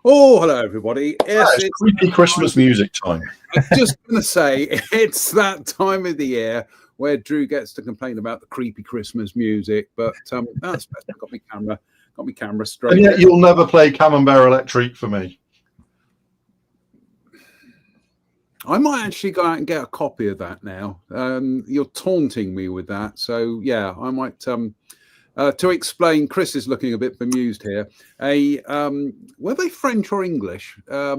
Oh, hello, everybody. Yes, It's creepy Christmas music time. I'm just going to say it's that time of the year where Drew gets to complain about the creepy Christmas music, but that's better. Got my camera straight. And yet you'll never play Camembert Electrique for me. I might actually go out and get a copy of that now. You're taunting me with that, so yeah, I might. To explain, Chris is looking a bit bemused here. Were they French or English? I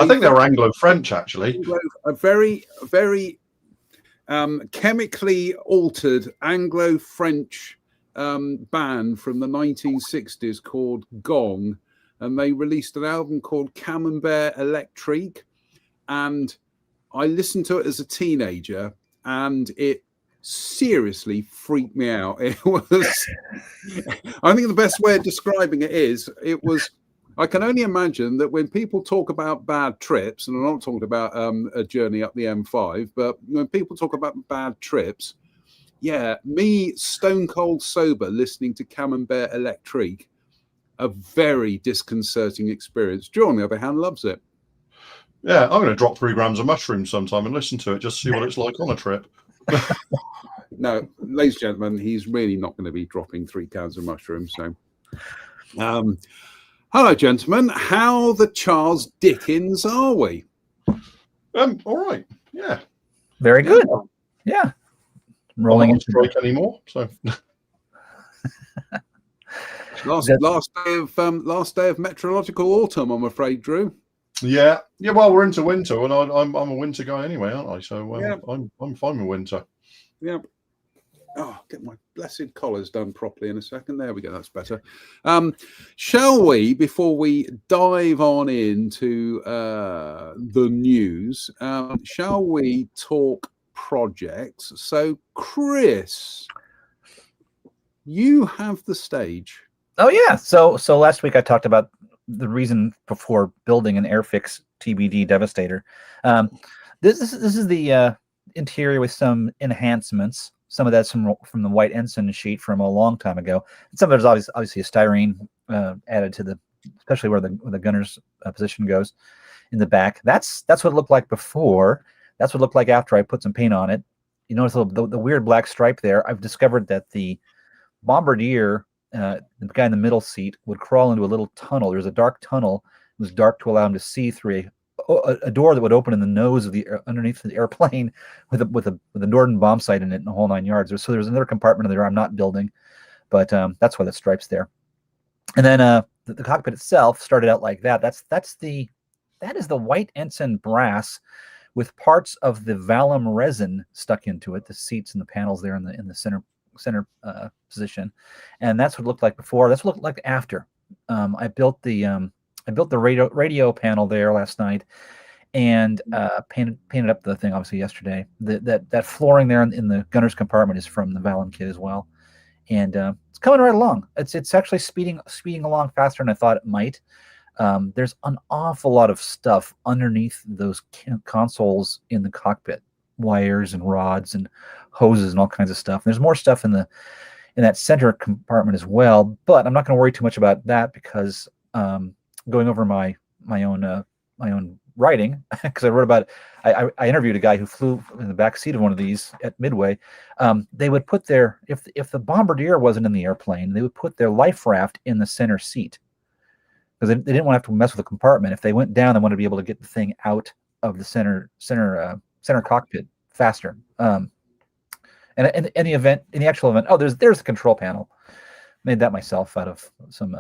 think they were Anglo-French, actually. A very chemically altered Anglo-French band from the 1960s called Gong, and they released an album called Camembert Electrique, and I listened to it as a teenager, and it seriously freaked me out. It was, I think the best way of describing it was, I can only imagine that when people talk about bad trips, and I'm not talking about a journey up the M5, but when people talk about bad trips, yeah, me stone cold sober listening to Camembert Electrique, a very disconcerting experience. Drew, on the other hand, loves it. Yeah, I'm going to drop 3 grams of mushrooms sometime and listen to it, just to see what it's like on a trip. No, ladies and gentlemen, he's really not going to be dropping 3 cans of mushrooms. So, hello, gentlemen. How the Charles Dickens are we? All right. Yeah. Very good. Yeah. Rolling into strike anymore. So. last day of meteorological autumn, I'm afraid, Drew. Yeah. Well, we're into winter, and I'm a winter guy anyway, aren't I? So yeah. I'm fine with winter. Yeah. Oh, get my blessed collars done properly in a second. There we go. That's better. Shall we, before we dive on into the news, shall we talk projects? So, Chris, you have the stage. Oh yeah. So last week I talked about the reason before building an Airfix TBD Devastator. This is the interior with some enhancements. Some of that's from the White Ensign sheet from a long time ago. And some of it is obviously a styrene added to the, especially where the gunner's position goes in the back. That's what it looked like before. That's what it looked like after I put some paint on it. You notice the weird black stripe there. I've discovered that the Bombardier, the guy in the middle seat, would crawl into a little tunnel. There's a dark tunnel. It was dark to allow him to see through a door that would open in the nose of the underneath the airplane with a Norden bomb sight in it and the whole 9 yards. So there's another compartment there I'm not building, but that's why that stripe's there. And then the cockpit itself started out like that. That is the White Ensign brass with parts of the Valum resin stuck into it. The seats and the panels there in the center position, and that's what it looked like before. That's what it looked like after. I built the radio panel there last night, and painted up the thing obviously yesterday. That flooring there in the gunner's compartment is from the Valum kit as well, and it's coming right along. It's actually speeding along faster than I thought it might. There's an awful lot of stuff underneath those consoles in the cockpit, wires and rods and hoses and all kinds of stuff. And there's more stuff in that center compartment as well, but I'm not going to worry too much about that because going over my own writing, because I wrote about it. I interviewed a guy who flew in the back seat of one of these at Midway. They would put their, if the Bombardier wasn't in the airplane, they would put their life raft in the center seat because they didn't want to have to mess with the compartment. If they went down, they wanted to be able to get the thing out of the center cockpit faster. And in the actual event, there's the control panel. Made that myself out of some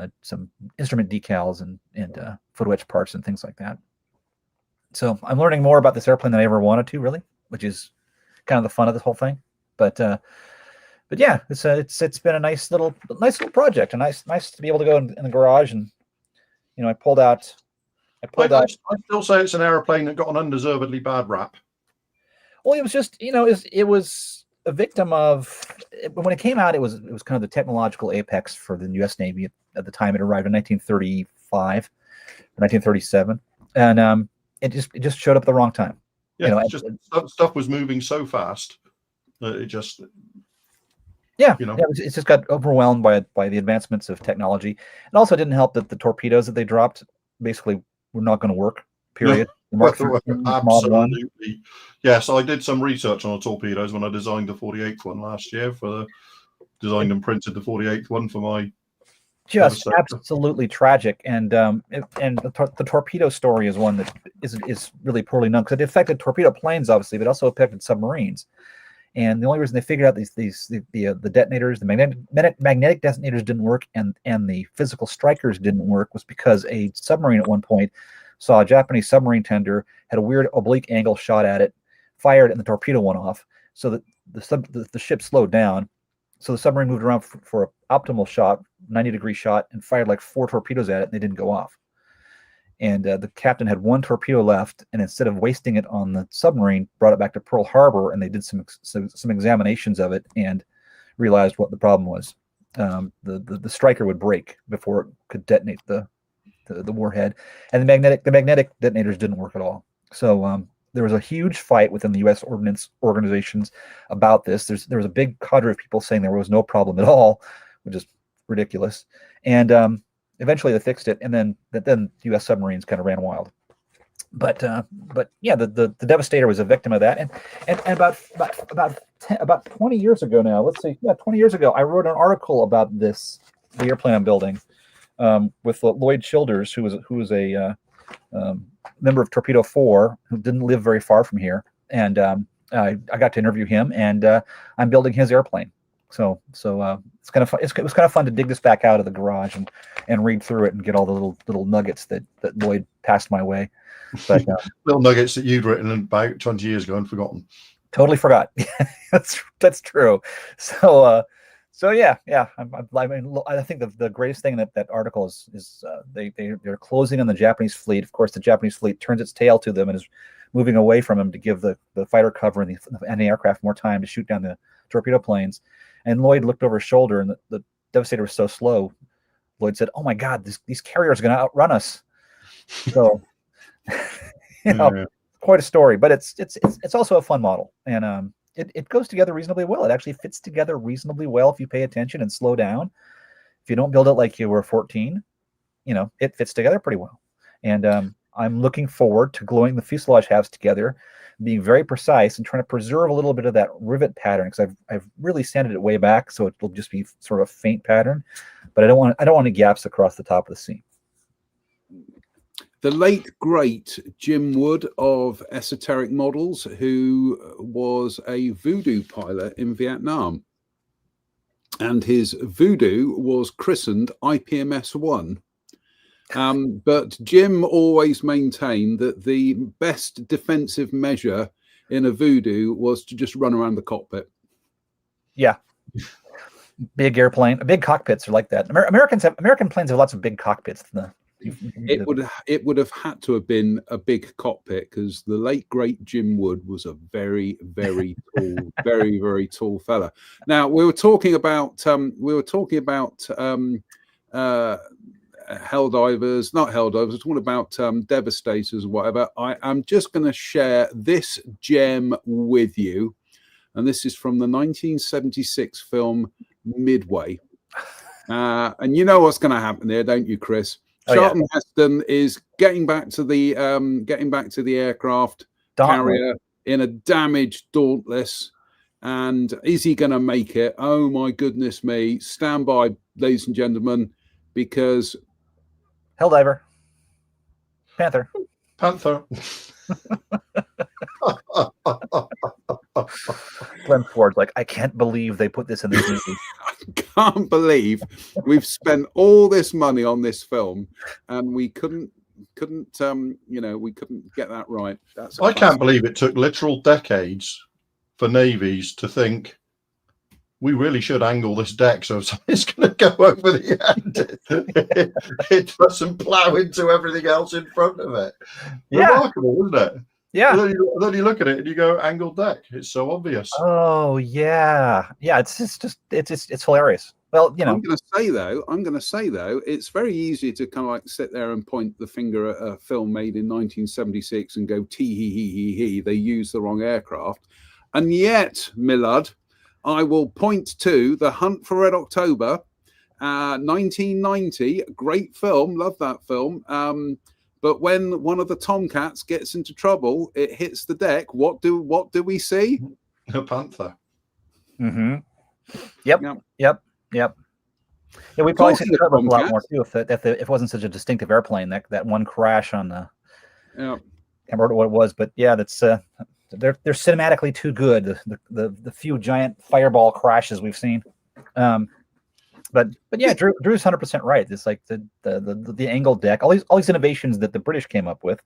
instrument decals and photo etch parts and things like that. So I'm learning more about this airplane than I ever wanted to, really, which is kind of the fun of this whole thing. But yeah, it's been a nice little project, and nice to be able to go in the garage and I pulled out. I still say it's an airplane that got an undeservedly bad rap. Well, it was just it was a victim of, when it came out, it was kind of the technological apex for the U.S. Navy at the time. It arrived in 1935, 1937, and it just showed up at the wrong time. Yeah, stuff was moving so fast that it just it just got overwhelmed by the advancements of technology. And also, it didn't help that the torpedoes that they dropped basically were not going to work. Period. The Mark III Mod 1. Absolutely. Yes, I did some research on the torpedoes when I designed the 48th one last year. Designed and printed the 48th one for my. Just absolutely tragic, and the torpedo story is one that is really poorly known because it affected torpedo planes, obviously, but also affected submarines. And the only reason they figured out the detonators, the magnetic detonators didn't work, and the physical strikers didn't work was because a submarine at one point saw a Japanese submarine tender, had a weird oblique angle shot at it, fired, and the torpedo went off. So that the ship slowed down. So the submarine moved around for an optimal shot, 90-degree shot, and fired like 4 torpedoes at it, and they didn't go off. And the captain had 1 torpedo left, and instead of wasting it on the submarine, brought it back to Pearl Harbor, and they did some examinations of it and realized what the problem was. The striker would break before it could detonate the warhead, and the magnetic detonators didn't work at all. So there was a huge fight within the U.S. ordnance organizations about this. There was a big cadre of people saying there was no problem at all, which is ridiculous. And eventually they fixed it, and then U.S. submarines kind of ran wild. But yeah, the Devastator was a victim of that. And about 20 years ago now, 20 years ago, I wrote an article about the airplane I'm building with Lloyd Childers, who was a member of Torpedo 4, who didn't live very far from here, and I got to interview him, and I'm building his airplane. So it's kind of fun. It was kind of fun to dig this back out of the garage and read through it and get all the little nuggets that Lloyd passed my way. But little nuggets that you'd written about 20 years ago and forgotten. Totally forgot. That's true. So yeah. I think the greatest thing in that article is they're closing on the Japanese fleet. Of course, the Japanese fleet turns its tail to them and is moving away from them to give the fighter cover and the aircraft more time to shoot down the torpedo planes. And Lloyd looked over his shoulder, and the Devastator was so slow. Lloyd said, "Oh my God, these carriers are going to outrun us." So, quite a story. But it's also a fun model, and it goes together reasonably well. It actually fits together reasonably well if you pay attention and slow down. If you don't build it like you were 14, it fits together pretty well. And I'm looking forward to gluing the fuselage halves together, being very precise and trying to preserve a little bit of that rivet pattern, because I've really sanded it way back, so it will just be sort of a faint pattern. But I don't want any gaps across the top of the seam. The late great Jim Wood of Esoteric Models, who was a Voodoo pilot in Vietnam, and his Voodoo was christened IPMS-1. But Jim always maintained that the best defensive measure in a Voodoo was to just run around the cockpit. Yeah. Big airplane, big cockpits are like that. American planes have lots of big cockpits. It would have had to have been a big cockpit, because the late great Jim Wood was a very, very tall, very, very tall fella. Now we were talking about Helldivers, not Helldivers. We're talking about Devastators or whatever. I'm just going to share this gem with you, and this is from the 1976 film Midway. And you know what's going to happen here, don't you, Chris? Charlton Heston is getting back to the aircraft carrier in a damaged Dauntless, and is he going to make it? Oh my goodness me! Stand by, ladies and gentlemen, because Helldiver, Panther. Glenn Ford's like, I can't believe they put this in this movie. I can't believe we've spent all this money on this film and we couldn't get that right. I can't believe it took literal decades for navies to think we really should angle this deck so it's going to go over the end. It doesn't plow into everything else in front of it. Yeah. Remarkable, isn't it? Yeah. Then you look at it and you go, angled deck. It's so obvious. Oh yeah. It's hilarious. Well, I'm going to say though, it's very easy to kind of like sit there and point the finger at a film made in 1976 and go, tee hee hee hee hee, they used the wrong aircraft. And yet, Millard, I will point to The Hunt for Red October 1990, great film, love that film. But when one of the Tomcats gets into trouble, it hits the deck. What do we see? A panther. Mm-hmm. Yep. Yep. Yep. Yep. Yeah, we probably see Talking of a lot Tomcats. more too if it wasn't such a distinctive airplane. That one crash on the. Yeah. I can't remember what it was, but yeah, that's they're cinematically too good. The few giant fireball crashes we've seen. But yeah, Drew's 100% right. It's like the angled deck, all these innovations that the British came up with,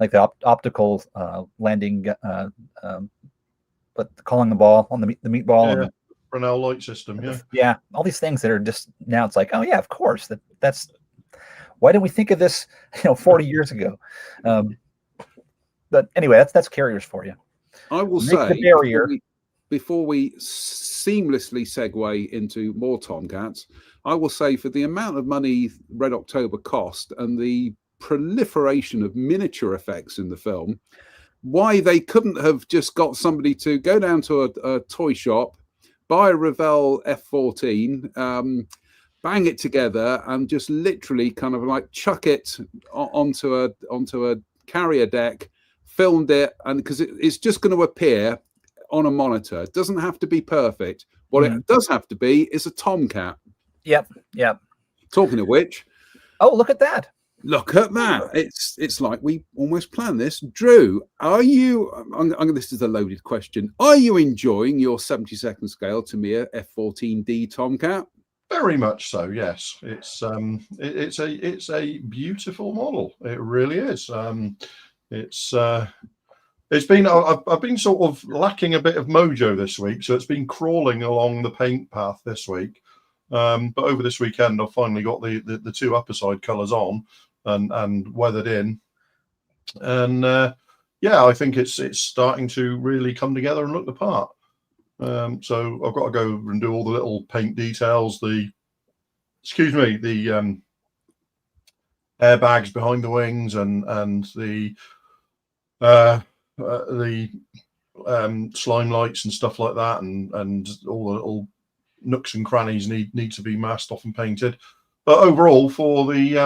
like the optical landing, but calling the ball on the meatball. Yeah, and the Fresnel light system. Yeah. Yeah, all these things that are just now. It's like, oh yeah, of course. That's why didn't we think of this 40 years ago? But anyway, that's carriers for you. I will Make say the barrier. before we seamlessly segue into more Tomcats, I will say for the amount of money Red October cost and the proliferation of miniature effects in the film, why they couldn't have just got somebody to go down to a toy shop, buy a Revell F14, bang it together, and just literally kind of like chuck it onto a carrier deck, filmed it, and because it's just going to appear on a monitor. It doesn't have to be perfect. What it does have to be is a Tomcat. Yep. Talking of which, Oh, look at that. look at that. It's like we almost planned this. Drew, are you, this is a loaded question, are you enjoying your 72nd scale Tamiya F14D Tomcat? Very much so. Yes, it's a beautiful model. It really is. It's been I've been sort of lacking a bit of mojo this week, so it's been crawling along the paint path this week. But over this weekend, I've finally got the two upper side colours on and weathered in, and yeah, I think it's starting to really come together and look the part. So I've got to go and do all the little paint details, the airbags behind the wings and the slime lights and stuff like that, and all the little nooks and crannies need to be masked off and painted. But overall, for the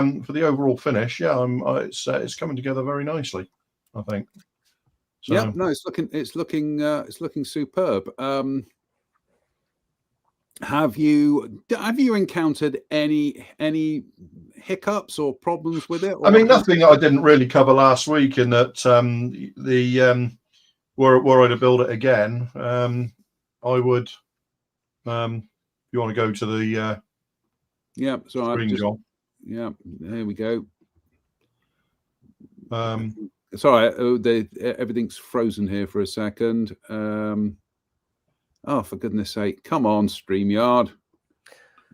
overall finish, yeah, it's coming together very nicely, I think. So, yeah, no, it's looking superb. Have you encountered any hiccups or problems with it? I mean, nothing I didn't really cover last week in that were I to build it again, I would. If you want to go to the yeah, so screen, John. Yeah, there we go. Sorry, everything's frozen here for a second. Oh, for goodness sake! Come on, StreamYard.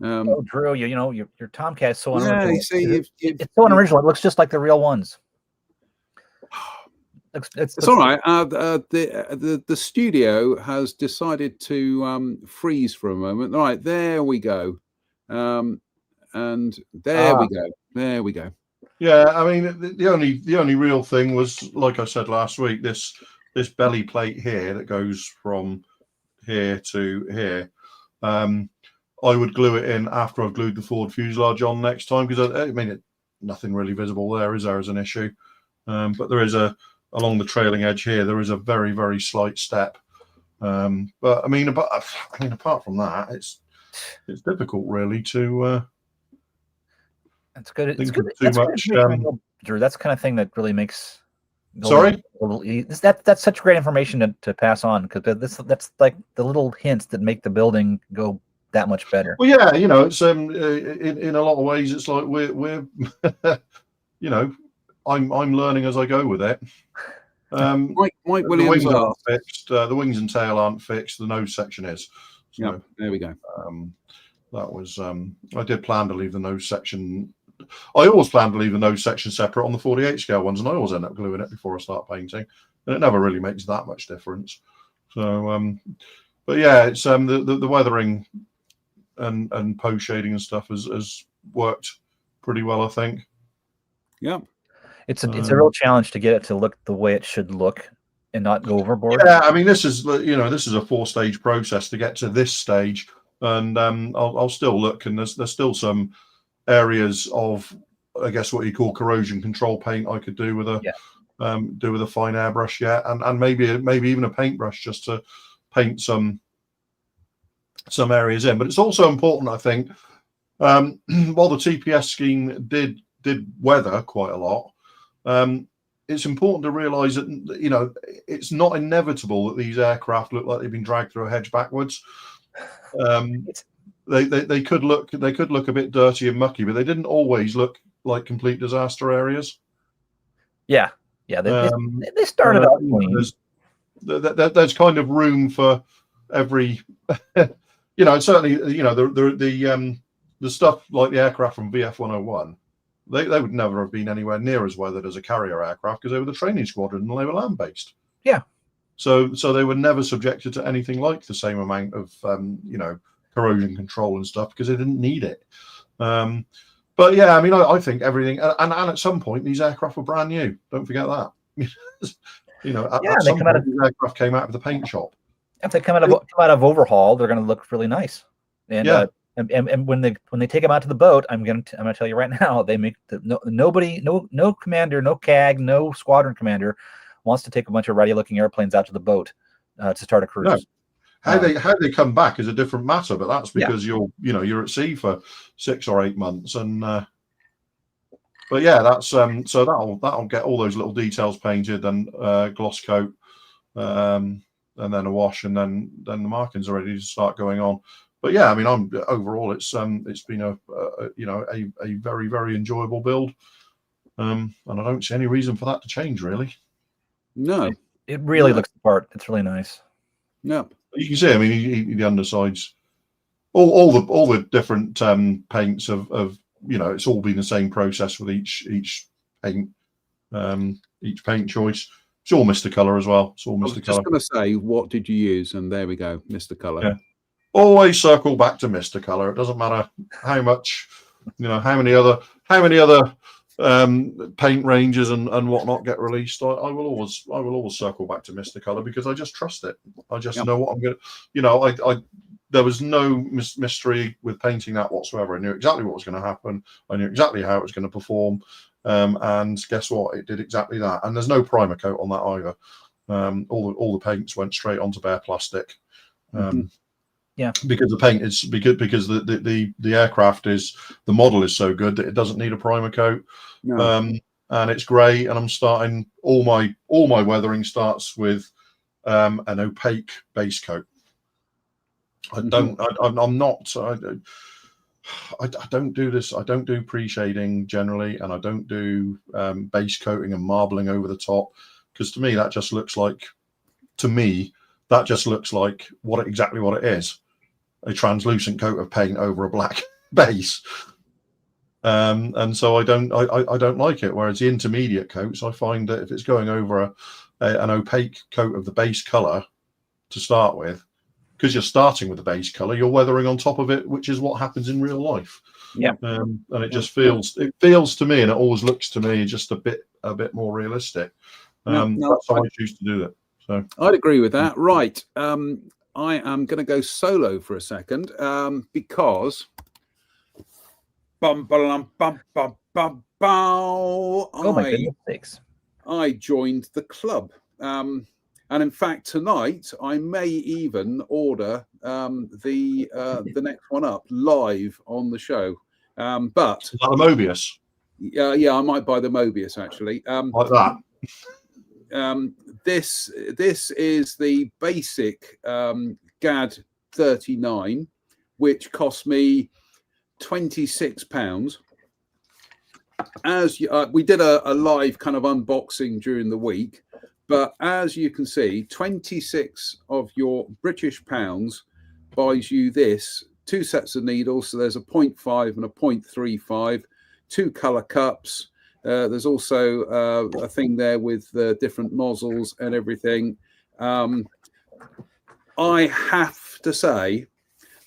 Oh, Drew, your Tomcat is so unoriginal. Yeah, you see, it's so unoriginal. It looks just like the real ones. It's all right. The studio has decided to freeze for a moment. All right, there we go. And there we go. There we go. Yeah, I mean, the only real thing was, like I said last week, this belly plate here that goes from here to here. I would glue it in after I've glued the forward fuselage on next time, because I mean, nothing really visible there, is there, as an issue? But there is along the trailing edge here, there is a very, very slight step. But I mean, apart from that, it's difficult really to. That's good. It's good. Too much. Drew, that's the kind of thing that really makes. Sorry. That's such great information to pass on, because that's like the little hints that make the building go that much better. Well, yeah, it's in a lot of ways, it's like we're I'm learning as I go with it. Mike the Williams wings aren't fixed. The wings and tail aren't fixed. The nose section is. So, yeah, there we go. That was I did plan to leave the nose section. I always plan to leave the nose section separate on the 48 scale ones, and I always end up gluing it before I start painting, and it never really makes that much difference. So, but yeah, it's the weathering and post shading and stuff has worked pretty well, I think. Yeah, it's a real challenge to get it to look the way it should look and not go overboard. Yeah, I mean, this is a 4-stage process to get to this stage and I'll still look, and there's still some areas of, I guess, what you call corrosion control paint I could do with a fine airbrush, and maybe even a paintbrush just to paint some areas in. But it's also important, I think, while the TPS scheme did weather quite a lot, it's important to realise that, you know, it's not inevitable that these aircraft look like they've been dragged through a hedge backwards. They could look a bit dirty and mucky, but they didn't always look like complete disaster areas. Yeah. They started out clean. There's kind of room for every, you know, and certainly, you know, the stuff like the aircraft from VF-101, they would never have been anywhere near as weathered as a carrier aircraft because they were the training squadron and they were land based. Yeah. So they were never subjected to anything like the same amount of you know, corrosion control and stuff because they didn't need it. But yeah, I mean, I think everything, and at some point these aircraft were brand new. Don't forget that. You know, at some point, these aircraft came out of the paint shop. If they come out of overhaul, they're going to look really nice. And and when they take them out to the boat, I'm gonna tell you right now, they make no commander, no CAG, no squadron commander wants to take a bunch of ready-looking airplanes out to the boat to start a cruise. No. How they come back is a different matter, but that's because you're at sea for 6 or 8 months, and but yeah, that's so that'll get all those little details painted and gloss coat, and then a wash, and then the markings are ready to start going on. But yeah, I mean, overall it's been a very, very enjoyable build, and I don't see any reason for that to change, really. No, it really looks the part. It's really nice. No, you can see. I mean, the undersides, all the different paints of you know, it's all been the same process with each paint, each paint choice. It's all Mr. Colour as well. It's all Mr. Colour. I was just going to say, what did you use? And there we go, Mr. Colour. Yeah. Always circle back to Mr. Colour. It doesn't matter how much, you know, how many other paint ranges and whatnot get released. I will always circle back to Mr. Colour because I just trust it. I just know what I'm going to, you know, there was no mystery with painting that whatsoever. I knew exactly what was going to happen. I knew exactly how it was going to perform. And guess what? It did exactly that. And there's no primer coat on that either. All the paints went straight onto bare plastic. Yeah, because the paint is because the aircraft is, the model is so good that it doesn't need a primer coat. No. And it's great. And I'm starting all my weathering starts with an opaque base coat. I don't do this. I don't do pre-shading generally, and I don't do base coating and marbling over the top, because to me that just looks like exactly what it is. A translucent coat of paint over a black base, and so I don't like it. Whereas the intermediate coats, I find that if it's going over an opaque coat of the base color to start with, because you're starting with the base color, you're weathering on top of it, which is what happens in real life. Yeah, and it just feels to me, and it always looks to me just a bit more realistic. That's how I choose to do it. So I'd agree with that. Right. I am going to go solo for a second because my goodness, I joined the club. And in fact, tonight I may even order the next one up live on the show. But is that the Mobius? Yeah, I might buy the Mobius actually. Like that. This is the basic GAD 39, which cost me £26. As we did a live kind of unboxing during the week, but as you can see, 26 of your British pounds buys you this 2 sets of needles. So there's a 0.5 and a 0.35, 2 color cups. There's also a thing there with the different nozzles and everything. I have to say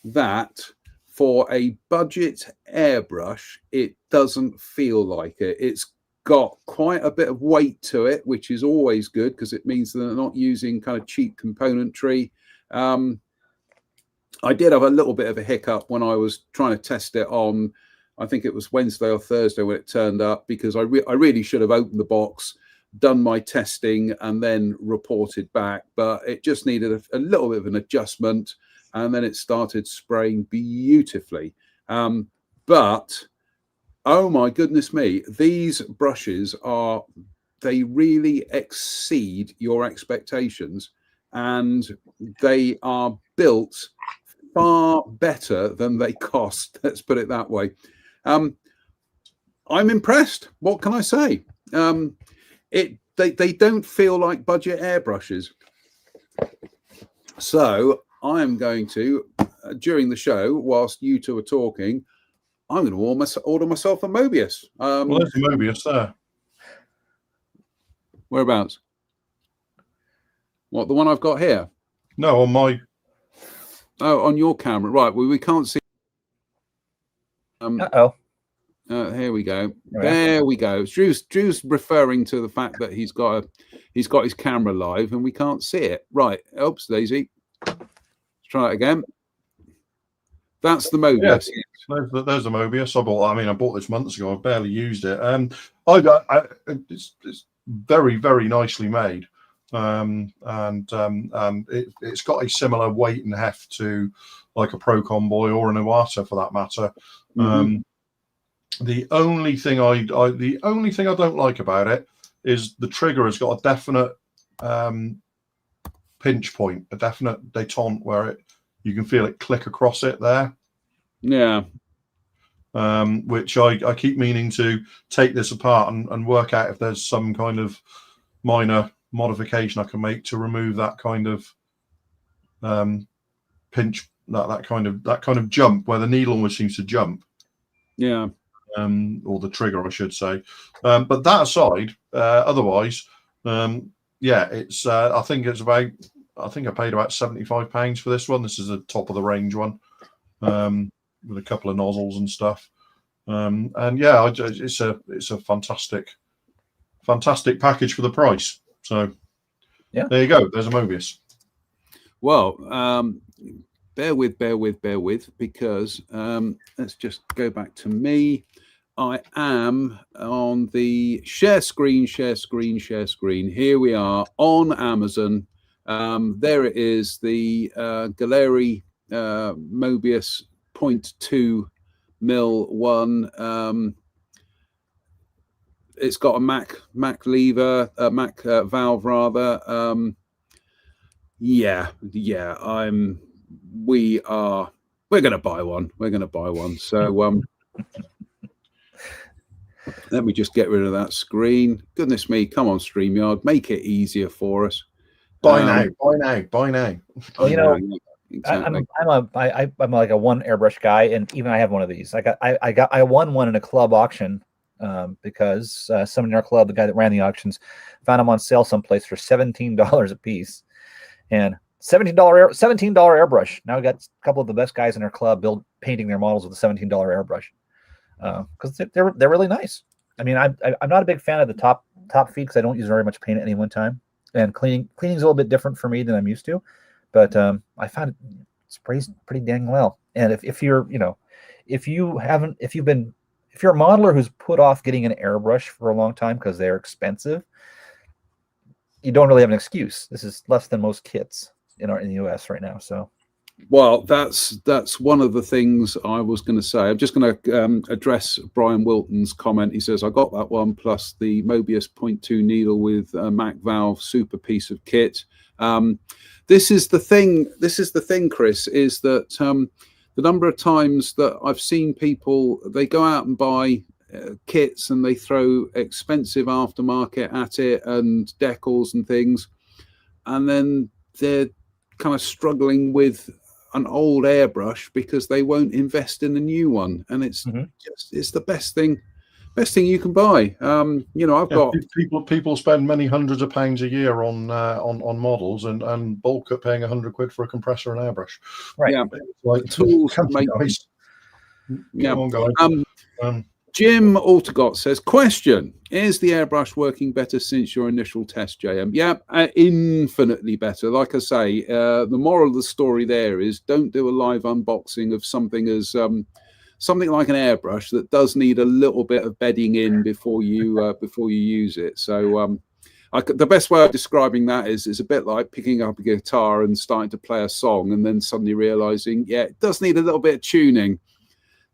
that for a budget airbrush, it doesn't feel like it. It's got quite a bit of weight to it, which is always good because it means that they're not using kind of cheap componentry. I did have a little bit of a hiccup when I was trying to test it on, I think it was Wednesday or Thursday when it turned up, because I really should have opened the box, done my testing, and then reported back. But it just needed a little bit of an adjustment, and then it started spraying beautifully. But oh my goodness me, these brushes they really exceed your expectations, and they are built far better than they cost. Let's put it that way. I'm impressed. What can I say? They don't feel like budget airbrushes. So I am going to, during the show, whilst you two are talking, I'm going to order myself a Mobius. Well, there's a Mobius there. Whereabouts? What, the one I've got here? No, on my. Oh, on your camera, right? Well, we can't see. Here we go. There we go. Drew's referring to the fact that he's got his camera live and we can't see it. Right. Oops, Daisy. Let's try it again. That's the Mobius. Yeah, there's a Mobius. I bought this months ago. I've barely used it. It's very, very nicely made. It's got a similar weight and heft to like a Pro Convoy or an Iwata for that matter. Mm-hmm. The only thing I don't like about it is the trigger has got a definite pinch point, a definite détente where you can feel it click across it there. Yeah. Which I keep meaning to take this apart and work out if there's some kind of minor modification I can make to remove that kind of pinch, that kind of jump where the needle almost seems to jump. Yeah. Or the trigger, I should say. But that aside, otherwise, it's. I think I paid about £75 for this one. This is a top of the range one, with a couple of nozzles and stuff. It's a fantastic package for the price. So, yeah, there you go. There's a Mobius. Well, bear with, because let's just go back to me. I am on the share screen. Here we are on Amazon. There it is, the Galeri Mobius 0.2 mil one. It's got a Mac lever, a Mac valve rather. We're going to buy one. So let me just get rid of that screen. Goodness me, come on, StreamYard, make it easier for us. Buy now. Well, exactly. I'm like a one airbrush guy, and even I have one of these. I won one in a club auction because someone in our club, the guy that ran the auctions, found them on sale someplace for $17 a piece, and $17 airbrush. Now we got a couple of the best guys in our club painting their models with a $17 airbrush. Because they're really nice. I mean, I'm not a big fan of the top feed because I don't use very much paint at any one time, and cleaning's a little bit different for me than I'm used to. But I found it sprays pretty dang well. And if you're a modeler who's put off getting an airbrush for a long time because they're expensive, you don't really have an excuse. This is less than most kits in the US right now. So. Well, that's one of the things I was going to say. I'm just going to address Brian Wilton's comment. He says, I got that one plus the Mobius 0.2 needle with a Mac valve, super piece of kit. This is the thing, Chris, is that the number of times that I've seen people, they go out and buy kits and they throw expensive aftermarket at it and decals and things, and then they're kind of struggling with an old airbrush because they won't invest in a new one, and it's the best thing you can buy. I've got people spend many hundreds of pounds a year on models and bulk at paying £100 for a compressor and airbrush. Right. Yeah, like tools to make nice. Yeah. Come on, guys. Jim Altegott says, question, is the airbrush working better since your initial test, JM? Yeah, infinitely better. Like I say, the moral of the story there is don't do a live unboxing of something as something like an airbrush that does need a little bit of bedding in before you use it. So the best way of describing that is a bit like picking up a guitar and starting to play a song and then suddenly realizing, yeah, it does need a little bit of tuning.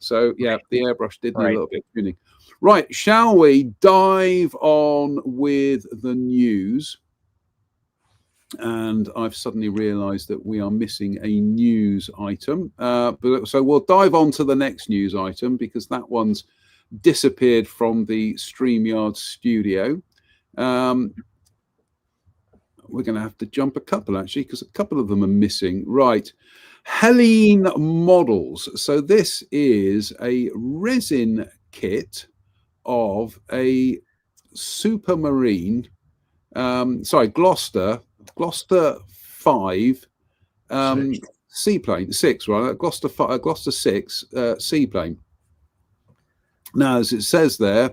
So, yeah, the airbrush did need a little bit of tuning. Right, shall we dive on with the news? And I've suddenly realized that we are missing a news item. So we'll dive on to the next news item because that one's disappeared from the StreamYard studio. We're going to have to jump a couple, actually, because a couple of them are missing. Right. Helene Models. So this is a resin kit of a Supermarine, Gloster 5 seaplane, 6, right? Gloster 6 seaplane. Now, as it says there,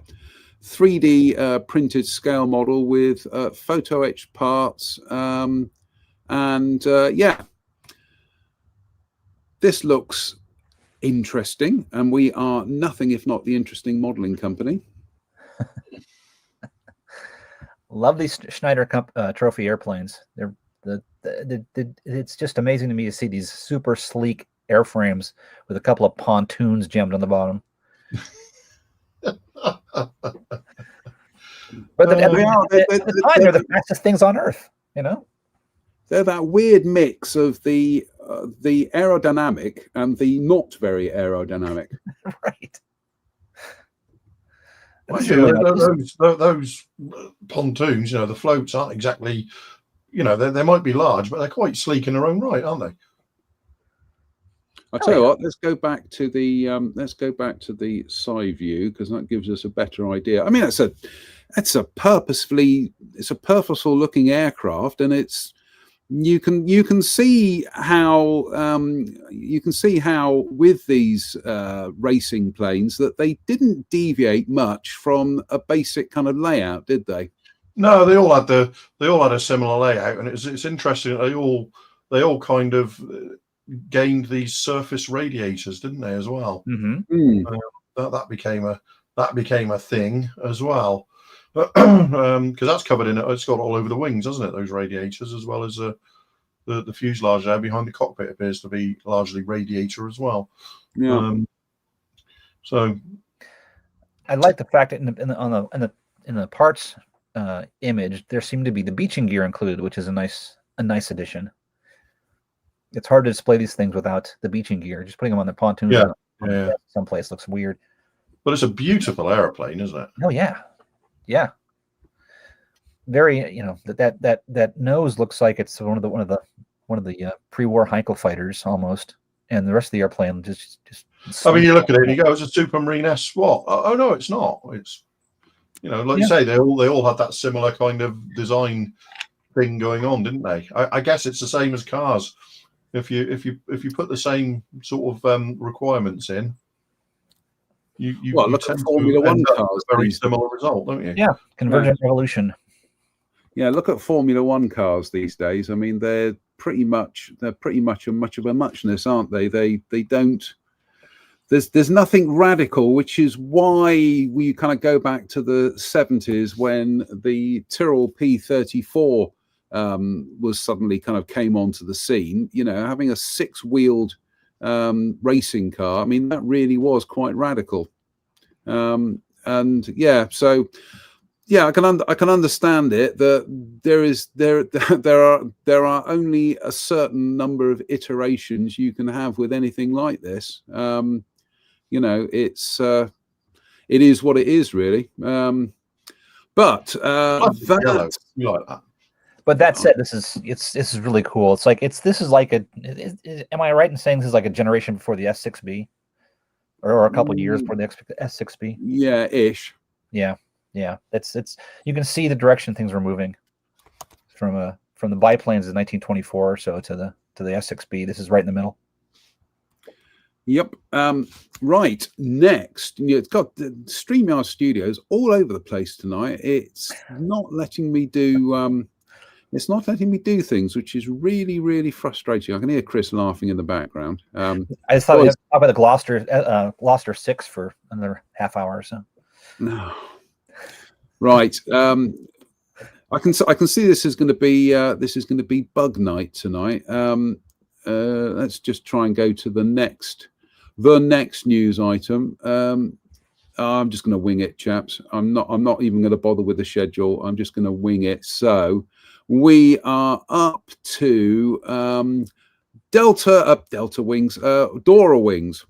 3D printed scale model with photo etched parts, yeah. This looks interesting, and we are nothing if not the interesting modeling company. Love these Schneider Trophy airplanes. It's just amazing to me to see these super sleek airframes with a couple of pontoons jammed on the bottom. But at the time, they're the fastest things on Earth, you know? They're that weird mix of the aerodynamic and the not very aerodynamic. Right. Well, yeah, those pontoons, the floats aren't exactly, they might be large, but they're quite sleek in their own right, aren't they? I'll tell you what, let's go back to the side view because that gives us a better idea. I mean, it's a purposeful looking aircraft, and you can see how with these racing planes that they didn't deviate much from a basic kind of layout, did they? No, they all had a similar layout, and it's interesting. They all kind of gained these surface radiators, didn't they, as well? Mm-hmm. That became a thing as well. Because that's covered in it. It's got all over the wings, doesn't it? Those radiators, as well as the fuselage there behind the cockpit appears to be largely radiator as well. Yeah. So I like the fact that in the parts image there seemed to be the beaching gear included, which is a nice addition. It's hard to display these things without the beaching gear. Just putting them on the pontoon, someplace looks weird. But it's a beautiful airplane, isn't it? Oh yeah. Yeah, very. That nose looks like it's one of the pre-war Heinkel fighters almost, and the rest of the airplane just. I mean, you look at it and you go, "It's a Supermarine S what?" Oh no, it's not. It's you say, they all had that similar kind of design thing going on, didn't they? I guess it's the same as cars. If you put the same sort of requirements in. You look at Formula One cars. A very similar result, don't you? Yeah, convergent revolution. Yeah, look at Formula One cars these days. I mean, they're pretty much a much of a muchness, aren't they? They don't. There's nothing radical, which is why we kind of go back to the 70s when the Tyrrell P34 was suddenly kind of came onto the scene. Having a 6-wheeled racing car, I mean, that really was quite radical. I can understand it that there are only a certain number of iterations you can have with anything like this. It is what it is, really. But that said, this is really cool. It's like am I right in saying this is like a generation before the S6B, or a couple of years before the S6B? Yeah, ish. Yeah. It's you can see the direction things were moving from the biplanes in 1924 or so to the S6B. This is right in the middle. Yep. Right. Next, it's got the StreamYard Studios all over the place tonight. It's not letting me do. It's not letting me do things, which is really, really frustrating. I can hear Chris laughing in the background. I just thought we'd talk about the Gloucester 6 for another half hour or so. No. Right. I can see this is going to be bug night tonight. Let's just try and go to the next news item. I'm just going to wing it, chaps. I'm not even going to bother with the schedule. I'm just going to wing it. So we are up to Delta Wings, Dora Wings.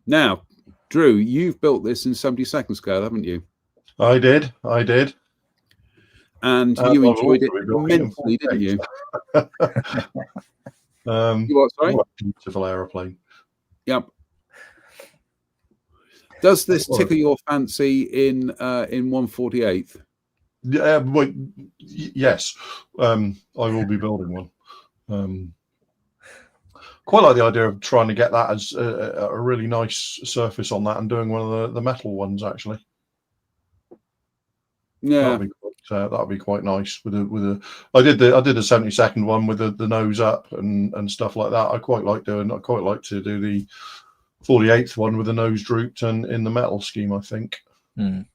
Now, Drew, you've built this in 70-second scale, haven't you? I did. And you enjoyed it immensely, didn't you? You what, sorry? Beautiful aeroplane. Yep. Does this tickle your fancy in 1/48? Yeah, well, yes. I will be building one. Quite like the idea of trying to get that as a really nice surface on that and doing one of the metal ones actually. Yeah, that'd be quite nice. I did the 70-second one with the nose up and stuff like that. I quite like to do the 48th one with the nose drooped and in the metal scheme, I think. Mm.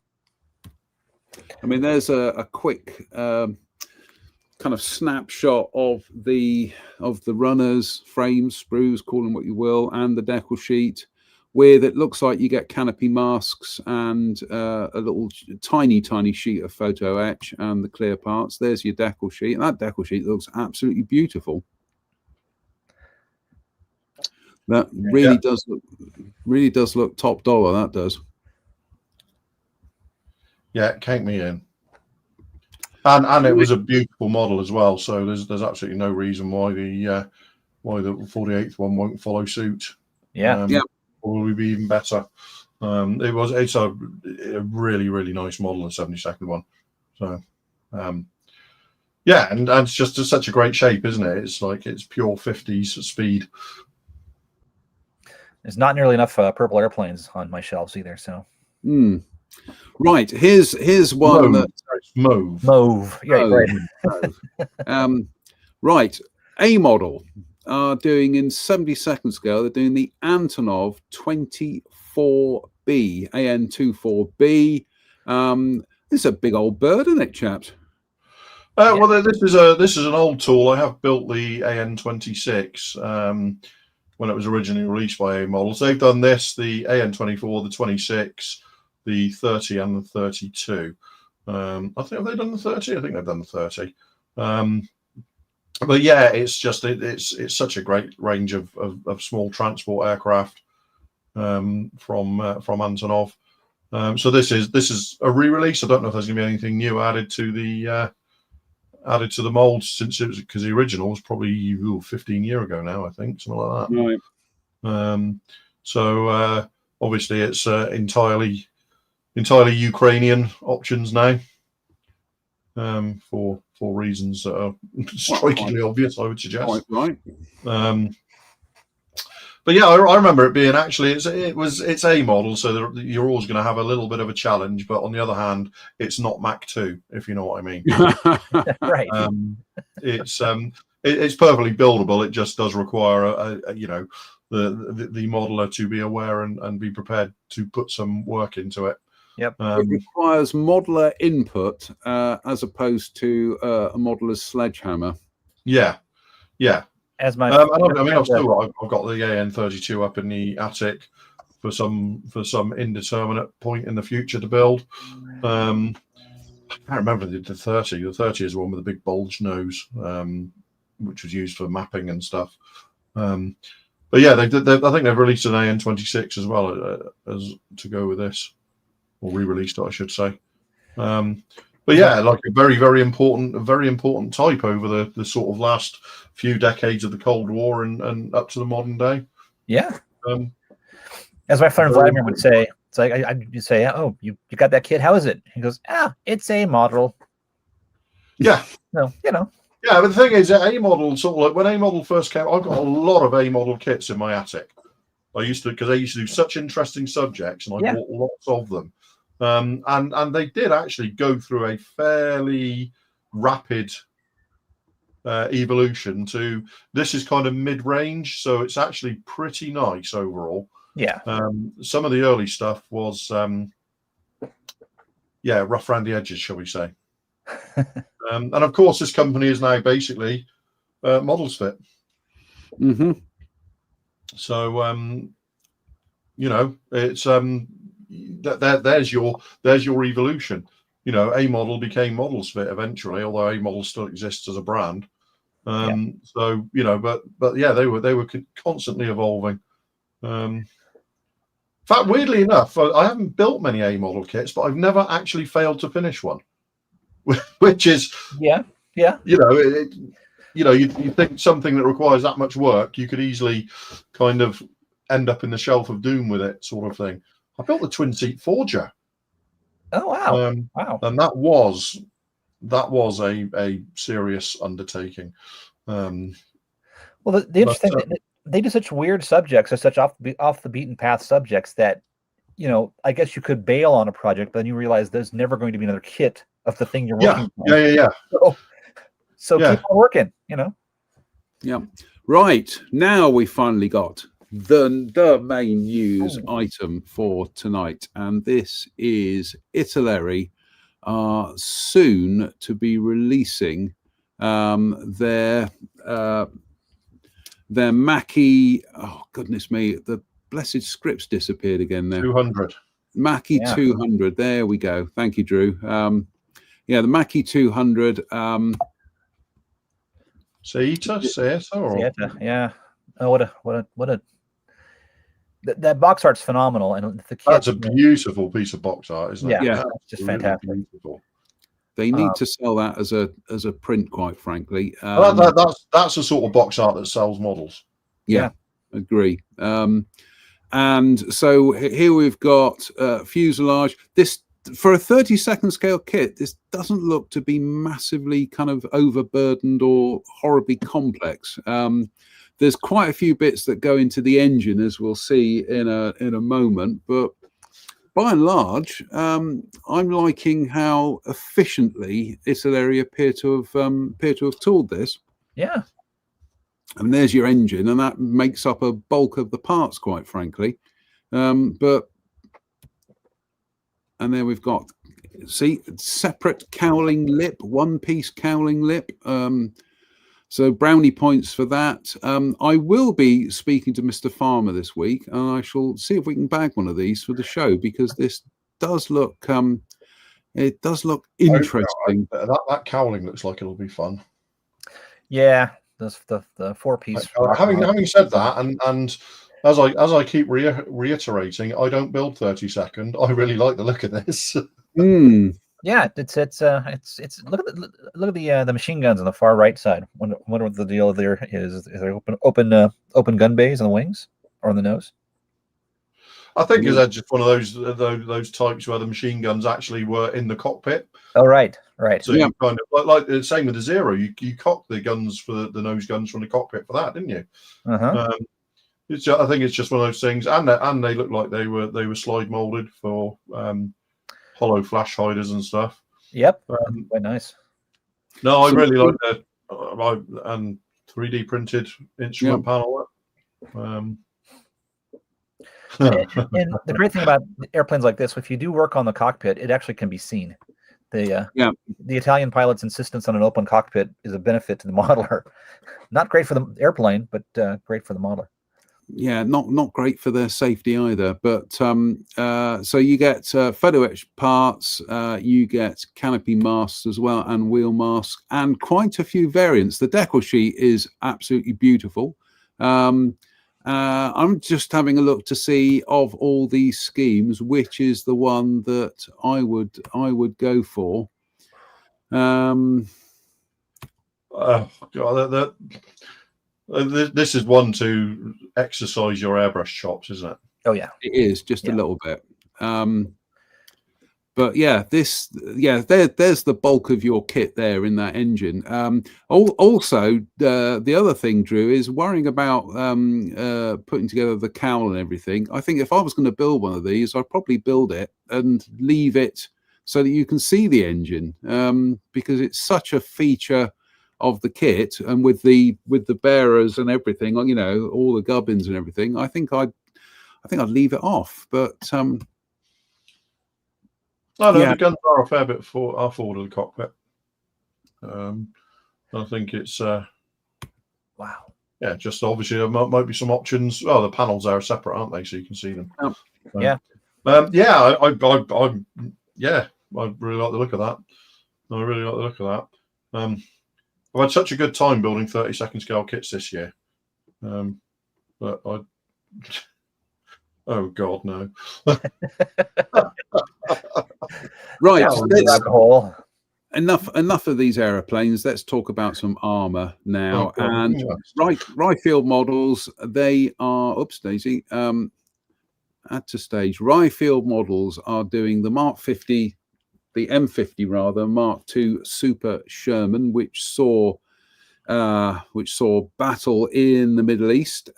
I mean, there's a quick kind of snapshot of the runners, frames, sprues, call them what you will, and the decal sheet, where it looks like you get canopy masks and a little tiny sheet of photo etch and the clear parts. There's your decal sheet. And that decal sheet looks absolutely beautiful. That really does look top dollar. That does. Yeah, count me in. And it was a beautiful model as well. So there's absolutely no reason why the 48th one won't follow suit. Yeah. Or will be even better. It's a really, really nice model, the 70-second one. So yeah, and it's just such a great shape, isn't it? It's like it's pure 50s speed. There's not nearly enough purple airplanes on my shelves either. So right, here's one that's mauve. Yeah, right. Right, A model are doing in 70-second scale. They're doing the Antonov 24B, AN24B. This is a big old bird, isn't it, chaps? Well, this is an old tool. I have built the AN26 when it was originally released by A models. They've done this, the AN24, the 26, the 30, and the 32. I think have they done the 30? I think they've done the 30. But yeah, it's such a great range of small transport aircraft from Antonov. So this is a re-release. I don't know if there's going to be anything new added to the molds since it was, because the original was probably 15 years ago now, I think, something like that. Right. So obviously it's entirely Ukrainian options now, for reasons that are strikingly obvious, I would suggest. Right. But yeah, I remember it being actually it's A model, so you're always going to have a little bit of a challenge. But on the other hand, it's not Mach 2, if you know what I mean. Right. It's perfectly buildable. It just does require the modeler to be aware and be prepared to put some work into it. Yep. It requires modeler input as opposed to a modeler's sledgehammer. Yeah. As my I've got the AN32 up in the attic for some indeterminate point in the future to build. I can't remember the 30. The 30 is the one with the big bulge nose, which was used for mapping and stuff. But yeah, I think they've released an AN26 as well as to go with this, or re-released it, I should say. But yeah, like a very, very important type over the sort of last few decades of the Cold War and up to the modern day. Yeah. As my friend Vladimir would say, it's like I'd say, "Oh, you got that kid? How is it?" He goes, "It's A model." Yeah. So Yeah, but the thing is, A model sort of like when A model first came, I've got a lot of A model kits in my attic. I used to, because they used to do such interesting subjects, and I bought lots of them. And they did actually go through a fairly rapid evolution to this is kind of mid-range, so it's actually pretty nice overall. Yeah. Some of the early stuff was rough around the edges, shall we say. And of course this company is now basically Models Fit. Mm-hmm. So it's there's your evolution. A model became Models Fit eventually, although A model still exists as a brand. So but yeah, they were constantly evolving. In fact, weirdly enough, I haven't built many A model kits, but I've never actually failed to finish one, which is you think something that requires that much work, you could easily kind of end up in the shelf of doom with it, sort of thing. I built the twin seat Forger. Oh wow! Wow! And that was a serious undertaking. Well, the interesting thing, they do such weird subjects, or such off the beaten path subjects that, I guess you could bail on a project, but then you realize there's never going to be another kit of the thing you're working on. Yeah. So keep on working, Yeah. Right. Now we finally got the main news item for tonight, and this is Italeri are soon to be releasing their Mackie. Oh goodness me, the blessed script's disappeared again there. 200 Mackie 200. There we go. Thank you, Drew. The Mackie 200. Seita, yeah. Oh, what a that box art's phenomenal, and the kit, that's a beautiful piece of box art, isn't it? Yeah, it's just fantastic. Beautiful. They need to sell that as a print, quite frankly. That's the sort of box art that sells models. Yeah. Agree. And so here we've got fuselage. This, for a 32nd scale kit, this doesn't look to be massively kind of overburdened or horribly complex. There's quite a few bits that go into the engine, as we'll see in a moment, but by and large, I'm liking how efficiently Italeri appear to have tooled this. Yeah. And there's your engine, and that makes up a bulk of the parts, quite frankly. And then we've got, separate cowling lip, one-piece cowling lip. So brownie points for that. I will be speaking to Mr. Farmer this week, and I shall see if we can bag one of these for the show, because this does look interesting. That cowling looks like it'll be fun. Yeah, the four-piece. Having said that, and as I keep reiterating, I don't build 32nd. I really like the look of this. Yeah, it's look at the machine guns on the far right side. Wonder what the deal there is. Is there open gun bays on the wings or on the nose? I think is that just one of those types where the machine guns actually were in the cockpit. Oh, right. So you kind of like the same with the Zero. You cocked the guns for the nose guns from the cockpit for that, didn't you? I think it's just one of those things, and they look like they were slide molded for hollow flash hiders and stuff. Yep, quite nice. No, I really like that, and 3D printed instrument panel. And the great thing about airplanes like this, if you do work on the cockpit, it actually can be seen. The Italian pilot's insistence on an open cockpit is a benefit to the modeler. Not great for the airplane, but great for the modeler. Yeah, not great for their safety either. But so you get photo etched parts, you get canopy masks as well, and wheel masks, and quite a few variants. The decal sheet is absolutely beautiful. I'm just having a look to see, of all these schemes, which is the one that I would go for. This is one to exercise your airbrush chops, isn't it? Oh yeah, it is just a little bit. But yeah, there's the bulk of your kit there in that engine. Also, the other thing, Drew, is worrying about putting together the cowl and everything. I think if I was going to build one of these, I'd probably build it and leave it so that you can see the engine, because it's such a feature of the kit, and with the bearers and everything, you know, all the gubbins and everything. I think I'd leave it off, but. No, Yeah. the guns are a fair bit forward of the cockpit. I think it's Wow. yeah, just obviously there might be some options. Well, the panels are separate, aren't they? So you can see them. Yeah. Yeah, I really like the look of that. I really like the look of that. I've had such a good time building 32nd scale kits this year. But oh God, no. Right, Enough. enough of these aeroplanes. Let's talk about some armor now. Oh, and Ryfield models, they are Daisy. Add to stage. Ryfield models are doing the Mark 50, the M50 rather, Mark II Super Sherman, which saw battle in the Middle East.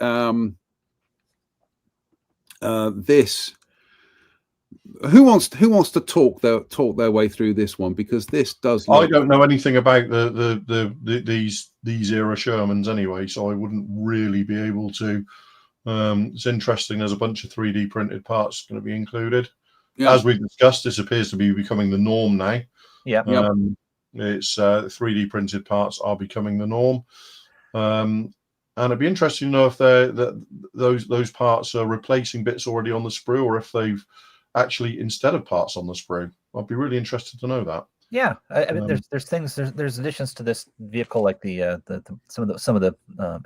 Who wants to talk their way through this one, because this does. I don't know anything about these era Shermans anyway, so I wouldn't really be able to. It's interesting. There's a bunch of 3D printed parts going to be included. Yeah. As we discussed, this appears to be becoming the norm now. Yeah. It's 3D printed parts are becoming the norm. And it'd be interesting to know if those parts are replacing bits already on the sprue, or if they've actually instead of parts on the sprue. I'd be really interested to know that. Yeah, I mean, there's additions to this vehicle, like some of the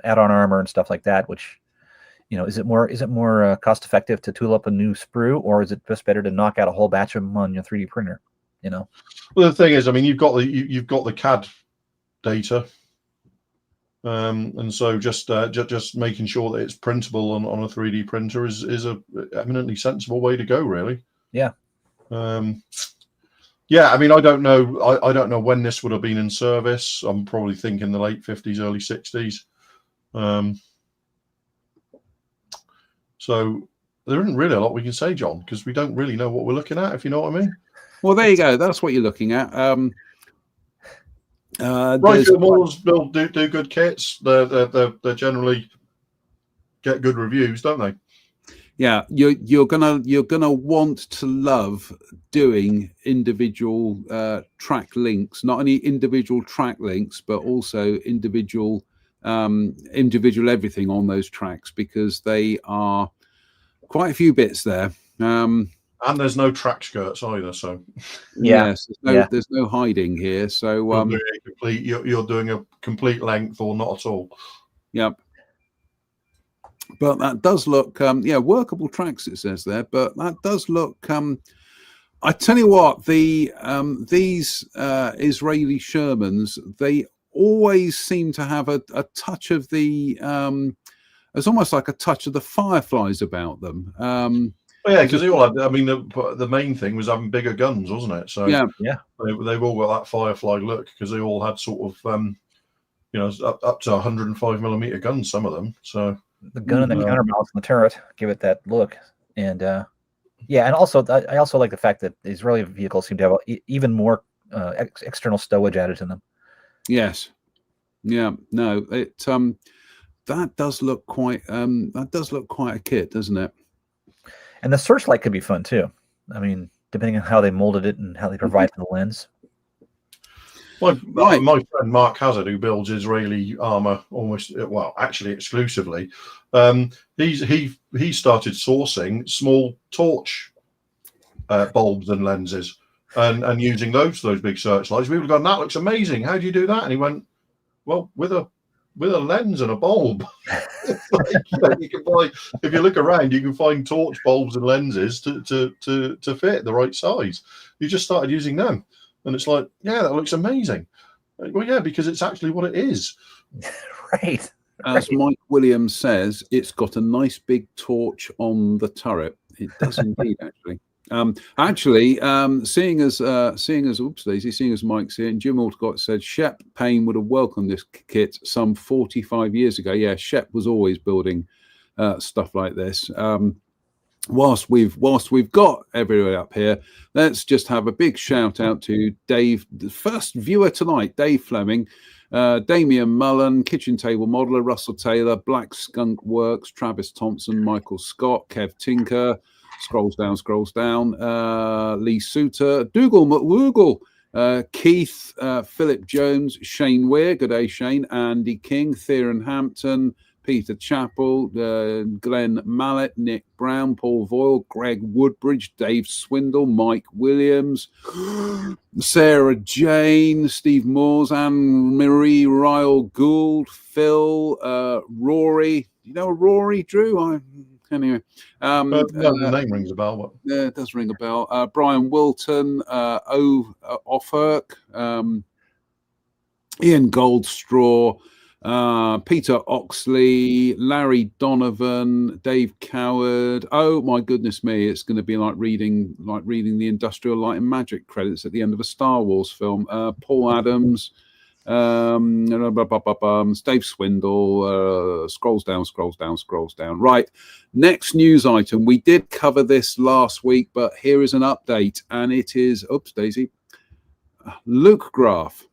add-on armor and stuff like that. Which, you know, is it more cost effective to tool up a new sprue, or is it just better to knock out a whole batch of them on your 3D printer? You know. Well, the thing is, I mean, you've got the CAD data. And so just making sure that it's printable on a 3D printer is a eminently sensible way to go, really. Yeah. Yeah, I mean, I don't know. I don't know when this would have been in service. I'm probably thinking the late 50s, early 60s. So there isn't really a lot we can say, John, because we don't really know what we're looking at, if you know what I mean. Well, there you go. That's what you're looking at. Ryfield models do good kits. They generally get good reviews, don't they? Yeah, you're gonna want to love doing individual track links, not only individual track links, but also individual everything on those tracks, because they are quite a few bits there. And there's no track skirts either, so yes, there's no hiding here. So you're doing a complete length or not at all. Yep. But that does look workable tracks, it says there, but that does look I tell you what, these Israeli Shermans, they always seem to have a touch of the it's almost like a touch of the Fireflies about them. Yeah, because they all had. I mean, the main thing was having bigger guns, wasn't it? So yeah, they've all got that Firefly look, because they all had sort of up to 105mm guns, some of them. So the gun and the counterbalance on the turret give it that look, and and also I also like the fact that the Israeli vehicles seem to have even more external stowage added to them. Yes, yeah, no, it that does look quite a kit, doesn't it? And the searchlight could be fun too. I mean, depending on how they molded it and how they provide the lens. My friend Mark Hazard, who builds Israeli armor actually exclusively, he started sourcing small torch bulbs and lenses and using those big searchlights. People have gone, that looks amazing. How do you do that? And he went, well, with a lens and a bulb. You can buy, if you look around, you can find torch bulbs and lenses to fit the right size. You just started using them, and it's like, yeah, that looks amazing. Well, yeah, because it's actually what it is. Right. As Mike Williams says, it's got a nice big torch on the turret. It does indeed, actually. Actually, seeing as oops daisy, seeing as Mike's here, and Jim Alcott said Shep Payne would have welcomed this kit some 45 years ago. Yeah, Shep was always building stuff like this. Whilst we've got everybody up here, let's just have a big shout out to Dave, the first viewer tonight, Dave Fleming, Damian Mullen, Kitchen Table Modeler, Russell Taylor, Black Skunk Works, Travis Thompson, Michael Scott, Kev Tinker, scrolls down, Lee Suter, Dougal McWoogle, Keith, Philip Jones, Shane Weir, good day Shane, Andy King, Theron Hampton, Peter Chappell, Glenn Mallet, Nick Brown, Paul Voyle, Greg Woodbridge, Dave Swindle, Mike Williams, Sarah Jane, Steve Moores, Anne-Marie Ryle Gould, Phil, Rory. You know Rory, Drew? Anyway. The name rings a bell. What? Yeah, it does ring a bell. Brian Wilton, Offirk, Ian Goldstraw, Peter Oxley, Larry Donovan, Dave Coward. Oh my goodness me, it's going to be like reading the Industrial Light and Magic credits at the end of a Star Wars film. Paul Adams, Dave Swindle, scrolls down. Right, next news item. We did cover this last week, but here is an update, and it is oops daisy, Luke Graph.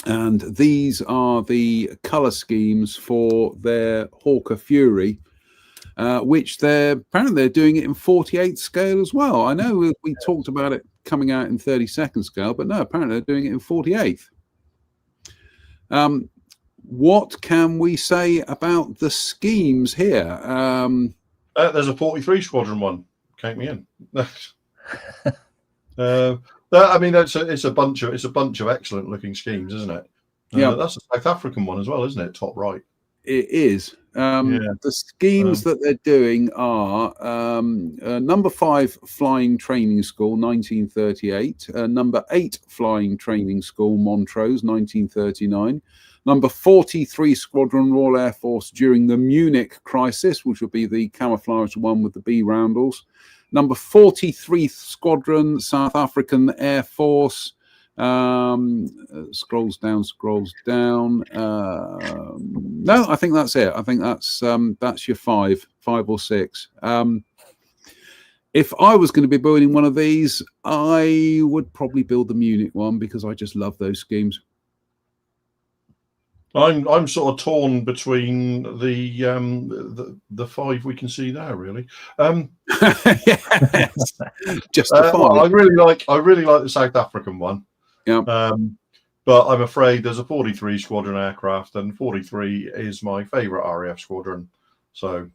And these are the color schemes for their Hawker Fury, which they're doing it in 48 scale as well. I know we talked about it coming out in 32nd scale, but no, apparently they're doing it in 48th. What can we say about the schemes here? There's a 43 Squadron one. Count me in. I mean, it's a bunch of excellent looking schemes, isn't it? Yeah, that's a South African one as well, isn't it? Top right. It is. The schemes that they're doing are number 5 Flying Training School, 1938. Number 8 Flying Training School, Montrose, 1939. Number 43 Squadron Royal Air Force during the Munich crisis, which would be the camouflage one with the B roundels. Number 43 Squadron, South African Air Force. Scrolls down. No, I think that's it. I think that's your five or six. If I was going to be building one of these, I would probably build the Munich one because I just love those schemes. I'm sort of torn between the 5 we can see there, really. Yes. Just the 5. I really like the South African one. Yeah. But I'm afraid there's a 43 Squadron aircraft, and 43 is my favourite RAF squadron. So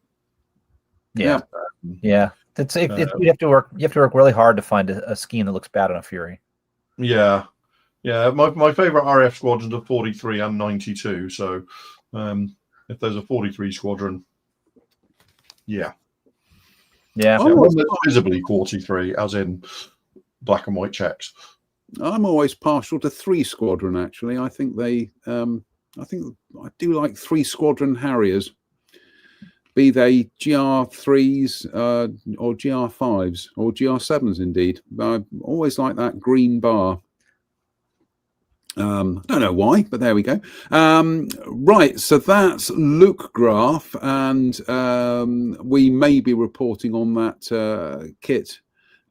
yeah. You have to work really hard to find a scheme that looks bad on a Fury. Yeah. My favourite RAF squadrons are 43 and 92. So if there's a 43 squadron, yeah, one that's visibly 43, as in black and white checks. I'm always partial to 3 Squadron. Actually, I think I do like 3 Squadron Harriers, be they GR3s or GR5s or GR7s. Indeed, I always like that green bar. Don't know why, but there we go. Right, so that's Luke Graph, and we may be reporting on that kit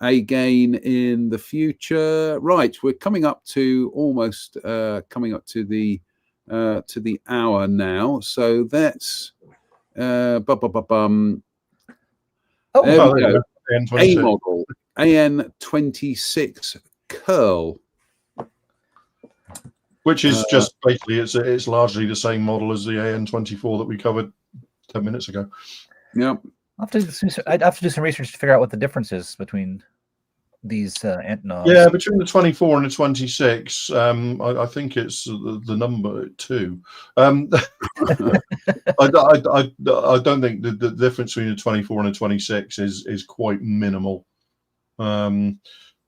again in the future. Right, we're coming up to almost coming up to the hour now, so that's there we go. A model AN26 Curl. Which is just basically it's largely the same model as the AN24 that we covered 10 minutes ago. Yeah, I'd have to do some research to figure out what the difference is between these antennas. Yeah, between the 24 and the 26, I think it's the number 2. I don't think the difference between the 24 and the 26 is quite minimal.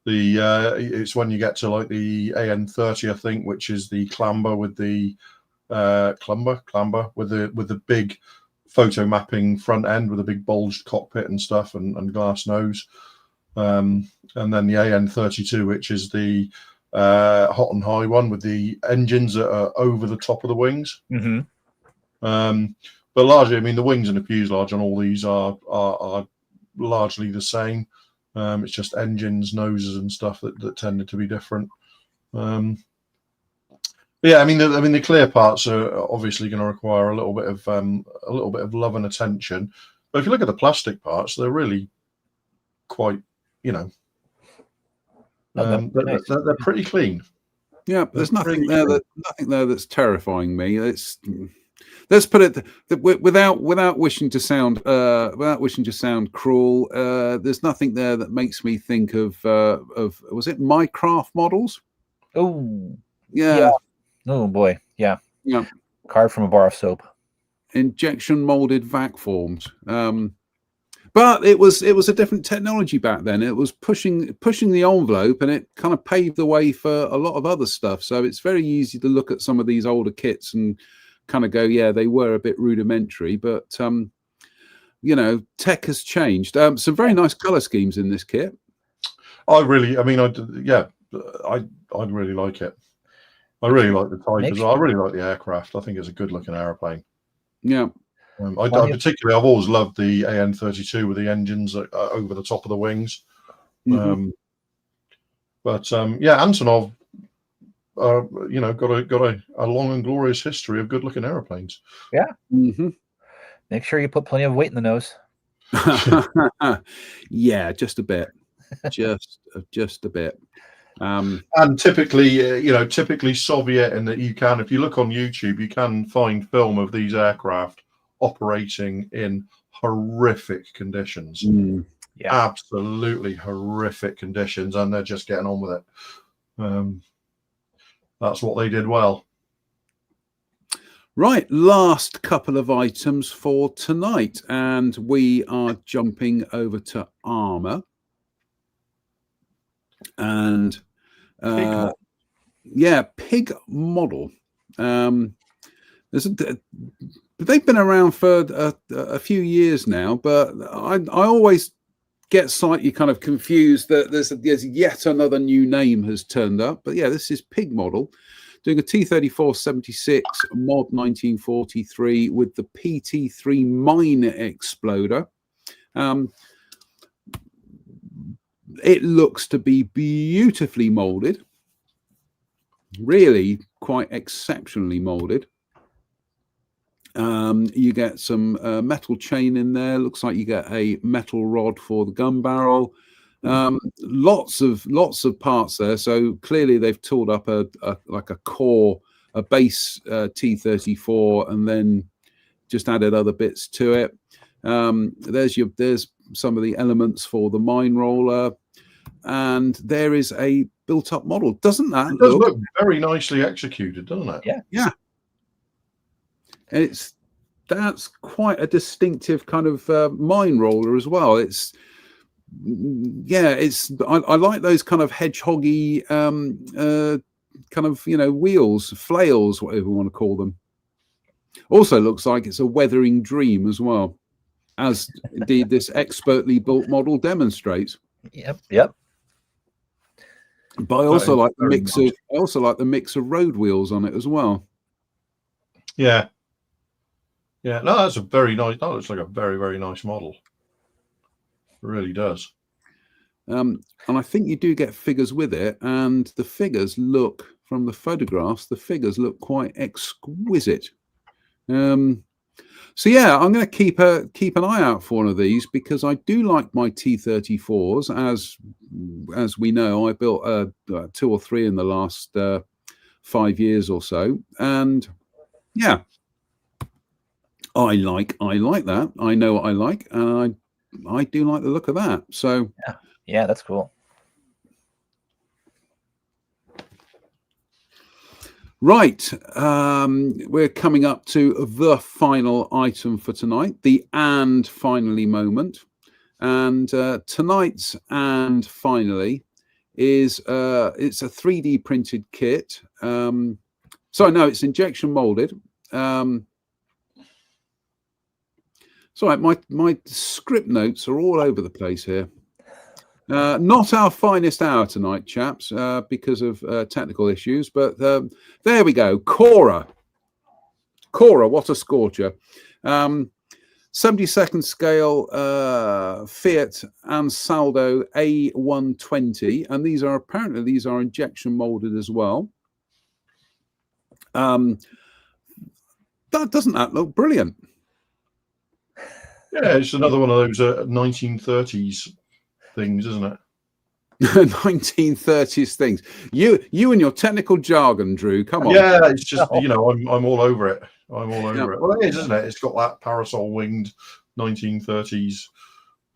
It's when you get to like the AN30, I think, which is the clamber with the clamber with the big photo mapping front end with a big bulged cockpit and stuff, and glass nose. And then the AN32, which is the hot and high one with the engines that are over the top of the wings. But largely, I mean, the wings and the fuselage on all these are largely the same. It's just engines, noses, and stuff that tended to be different. Yeah, I mean, the clear parts are obviously going to require a little bit of love and attention. But if you look at the plastic parts, they're really quite, they're pretty clean. Yeah, there's nothing there that's terrifying me. Let's put it without wishing to sound cruel. There's nothing there that makes me think of was it Minecraft models? Oh, yeah. Oh boy, yeah. Carved from a bar of soap. Injection molded vac forms. But it was a different technology back then. It was pushing the envelope, and it kind of paved the way for a lot of other stuff. So it's very easy to look at some of these older kits and kind of go, yeah, they were a bit rudimentary, but tech has changed. Some very nice color schemes in this kit. I'd really like it. I really like the type as well. I really like the aircraft. I think it's a good looking airplane. Yeah. I've always loved the AN32 with the engines over the top of the wings. Antonov, got a long and glorious history of good looking airplanes. Yeah. Make sure you put plenty of weight in the nose. Yeah, just a bit, just a bit. And typically Soviet, in that if you look on YouTube, you can find film of these aircraft operating in horrific conditions. Absolutely horrific conditions, and they're just getting on with it. That's what they did well. Right, last couple of items for tonight, and we are jumping over to armor. And Pig model. They've been around for a few years now, but I always get slightly kind of confused that there's yet another new name has turned up. But yeah, this is Pig model, doing a T-34-76 mod 1943 with the PT-3 mine exploder. It looks to be beautifully molded, really quite exceptionally molded. You get some metal chain in there. Looks like you get a metal rod for the gun barrel. Lots of parts there. So clearly they've tooled up a base T-34 and then just added other bits to it. There's some of the elements for the mine roller, and there is a built-up model. Doesn't that look very nicely executed, doesn't it? Yeah. That's quite a distinctive kind of mine roller as well. I like those kind of hedgehoggy kind of wheels, flails, whatever you want to call them. Also looks like it's a weathering dream as well, as indeed this expertly built model demonstrates. Yep. But I also like the mix of road wheels on it as well. Yeah. Yeah, no, that's a very nice. That looks like a very, very nice model. It really does. And I think you do get figures with it, and the figures look, from the photographs, quite exquisite. So yeah, I'm going to keep an eye out for one of these, because I do like my T-34s. As we know, I built 2 or 3 in the last 5 years or so, and yeah. I like that. I know what I like, and I do like the look of that. So yeah, that's cool. Right, we're coming up to the final item for tonight, the "and finally" moment, and tonight's "and finally" is it's a 3D printed kit. It's injection molded. Sorry, my script notes are all over the place here. Not our finest hour tonight, chaps, because of technical issues. But there we go. Cora, what a scorcher. 72nd scale Fiat Ansaldo A120, and these are injection molded as well. Doesn't that look brilliant? Yeah, it's another one of those 1930s things, isn't it? 1930s things. You and your technical jargon, Drew. Come on. Yeah, it's just I'm all over it. I'm all over it. Well, it is, isn't it? It's got that parasol winged 1930s.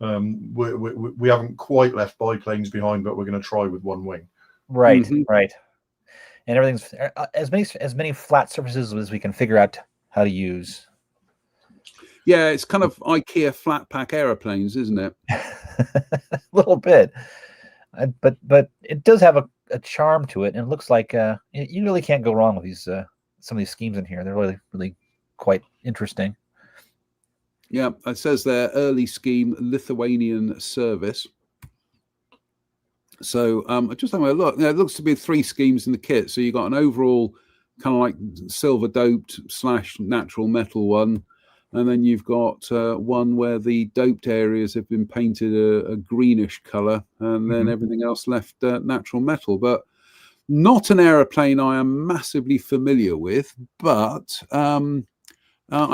We haven't quite left biplanes behind, but we're going to try with one wing. Right, right. And everything's as many flat surfaces as we can figure out how to use. Yeah, it's kind of IKEA flat pack aeroplanes, isn't it? A little bit, but it does have a charm to it, and it looks like you really can't go wrong with these some of these schemes in here. They're really quite interesting. Yeah, it says there early scheme Lithuanian service. So I just having a look. It looks to be 3 schemes in the kit. So you got an overall kind of like silver doped / natural metal one. And then you've got one where the doped areas have been painted a greenish color, and then everything else left natural metal. But not an aeroplane I am massively familiar with. But I'm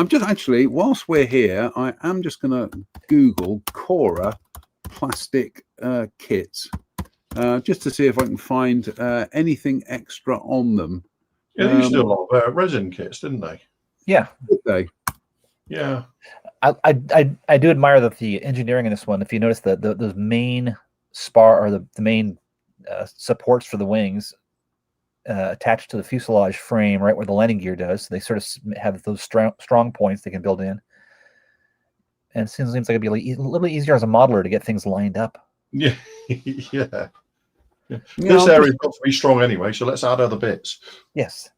just actually, whilst we're here, I am just going to Google Cora plastic kits just to see if I can find anything extra on them. Yeah, they used to do a lot of resin kits, didn't they? Yeah. Did they? Yeah, I do admire the engineering in this one. If you notice the main spar or the main supports for the wings attached to the fuselage frame, right where the landing gear does, they sort of have those strong points they can build in. And it seems like it'd be a little easier as a modeler to get things lined up. Yeah, yeah. This area's got to be strong anyway, so let's add other bits. Yes.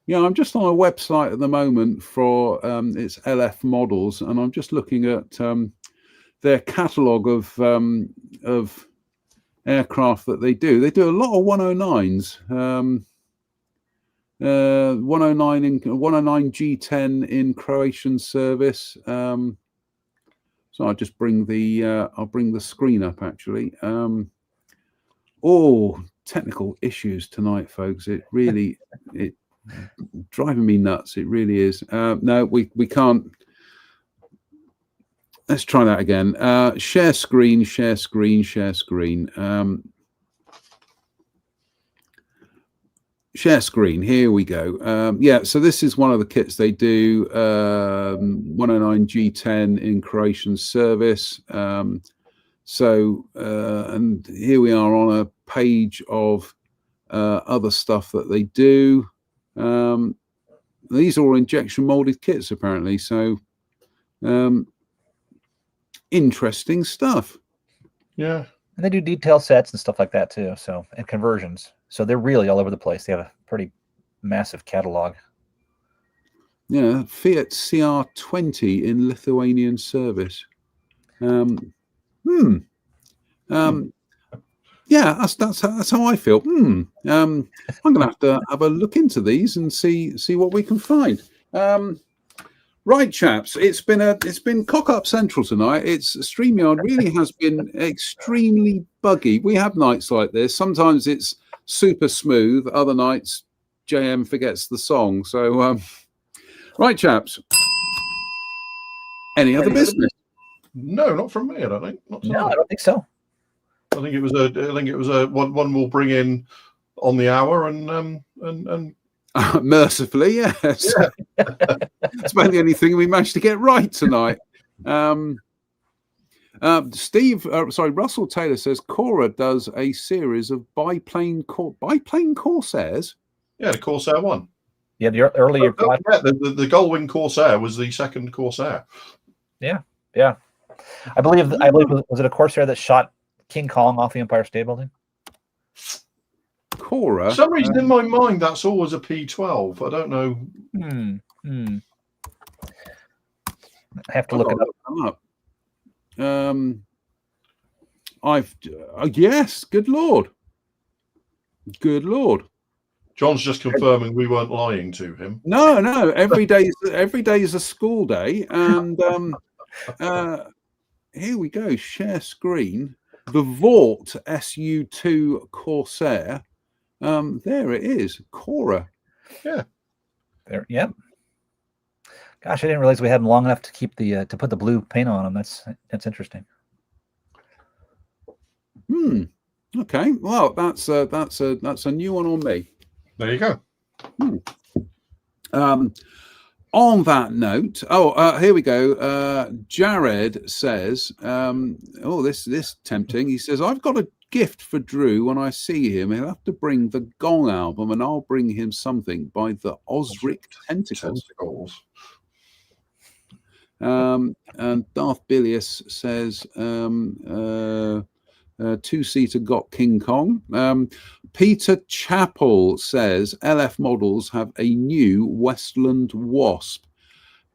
Yeah, I'm just on a website at the moment for its LF models, and I'm just looking at their catalogue of aircraft that they do. They do a lot of 109s, 109 G10 in Croatian service. So I'll just bring the screen up actually. Technical issues tonight, folks. It really driving me nuts. It really is. No, we can't. Let's try that again. Share screen. Share screen. Here we go. Yeah, so this is one of the kits they do. 109 G10 in Croatian service. And here we are on a page of other stuff that they do. These are all injection molded kits apparently, so interesting stuff. Yeah, and they do detail sets and stuff like that too, so, and conversions, so they're really all over the place. They have a pretty massive catalog. Yeah, Fiat CR20 in Lithuanian service. Yeah, that's how I feel. I'm going to have a look into these and see what we can find. Right, chaps, it's been cock up central tonight. StreamYard really has been extremely buggy. We have nights like this. Sometimes it's super smooth. Other nights, JM forgets the song. So, right, chaps. Any other business? No, not from me. I don't think. No, I don't think so. I think it was a one we'll bring in on the hour and mercifully, yes. Yeah. It's about the only thing we managed to get right tonight. Russell Taylor says Cora does a series of biplane Corsairs. Yeah, the Corsair one. Yeah, the earlier. The Gullwing Corsair was the second Corsair. Yeah. I believe was it a Corsair that shot King Kong off the Empire State Building? Cora. For some reason in my mind, that's always a P-12. I don't know. I have to look it up. Look them up. Yes, good Lord. Good Lord. John's just confirming we weren't lying to him. No, every day is a school day. And here we go, share screen. The Vought SU2 Corsair. There it is, Cora. Yeah. There, yep. Gosh, I didn't realize we had them long enough to keep the to put the blue paint on them. That's interesting. Okay. Well, that's a new one on me. There you go. On that note, here we go. Jared says, this is tempting. He says, I've got a gift for Drew. When I see him, he'll have to bring the Gong album, and I'll bring him something by the Osric Tentacles. And Darth Bilius says, two-seater got King Kong. Peter Chappell says LF Models have a new Westland Wasp.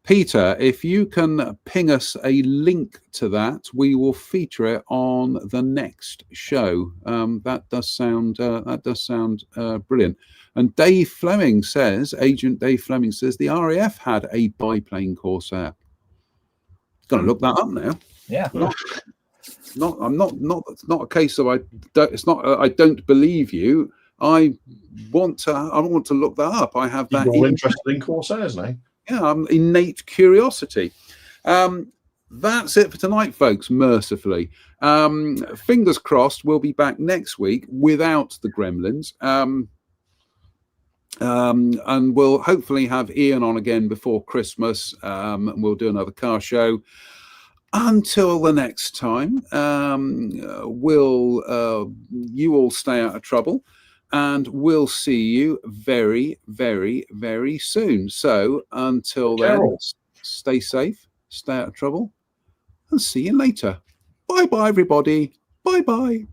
Peter, if you can ping us a link to that, we will feature it on the next show. That does sound brilliant. And Dave Fleming says, Agent Dave Fleming says, the RAF had a biplane Corsair. Going to look that up now. Yeah. It's not a case of I don't believe you. I want to look that up. I have that. You're interested in Corsairs now? Yeah, innate curiosity. That's it for tonight, folks. Mercifully, fingers crossed. We'll be back next week without the Gremlins, and we'll hopefully have Ian on again before Christmas. And we'll do another car show. Until the next time, you all stay out of trouble, and we'll see you very, very, very soon. So until then, stay safe, stay out of trouble, and see you later. Bye-bye, everybody. Bye-bye.